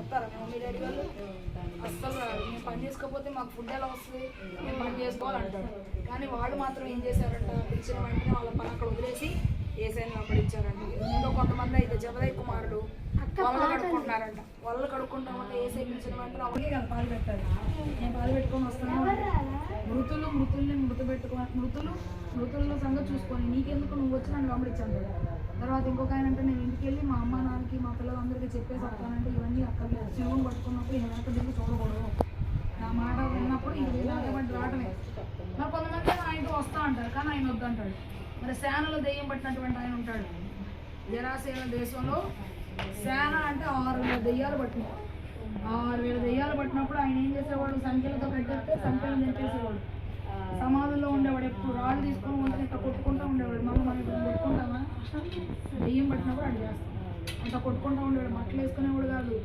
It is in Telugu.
వస్తారా మమ్మీ డాడీ వాళ్ళు? అస్సలు రాదు. మేము పని చేసుకోకపోతే మాకు ఫుడ్ ఎలా వస్తుంది, మేము పని చేసుకోవాలంటారు. కానీ వాళ్ళు మాత్రం ఏం చేశారంట, పిలిచిన వెంటనే వాళ్ళ పని అక్కడ వదిలేసి ఏసైనా వెంబడించారంట. ఇంకా కొంతమంది అయితే జబదయ్ కుమారుడు వాళ్ళు కడుక్కుంటున్నారంట. వాళ్ళు కడుక్కుంటామంటే ఏసై పిలిచిన వెంటనే అవన్నీ కదా పాలు పెట్టాలి. నేను పాలు పెట్టుకొని వస్తాను. మృతుల్ని మృతుల్లో సంగతి చూసుకొని నీకెందుకు నువ్వు వచ్చి నన్ను వెంబడించాను కదా. తర్వాత ఇంకొక ఆయన అంటే నేను ఇంటికి వెళ్ళి మా అమ్మ నాన్నకి మా పిల్లలందరికీ చెప్పేసి వస్తానంటే ఇవన్నీ అక్కడ శివుని పట్టుకున్నప్పుడు ఈ వెనక దిగు చూడకూడదు. నా మాట విన్నప్పుడు ఇది బట్టి రావటమే. మరి కొంతమంది ఆయనతో వస్తా అంటారు, కానీ ఆయన వద్దంటాడు. మరి సేనలో దెయ్యం పట్టినటువంటి ఆయన ఉంటాడు. జరాసేన దేశంలో సేన అంటే 6,000 దెయ్యాలు పట్టినాయి. 6,000 దెయ్యాలు పట్టినప్పుడు ఆయన ఏం చేసేవాడు, సంఖ్యలతో కట్టేస్తే సంఖ్యలు తెంపేసేవాడు. సమాధుల్లో ఉండేవాడు. ఎప్పుడు రాళ్ళు తీసుకొని వంటని ఇట్లా కొట్టుకుంటూ ఉండేవాడు. మళ్ళీ మనం ఇప్పుడు కొట్టుకుంటామా? దెయ్యం పట్టినప్పుడు అటు చేస్తాం. అంత కొట్టుకుంటూ ఉండేవాడు. బట్టలు వేసుకునేవాడు కాదు.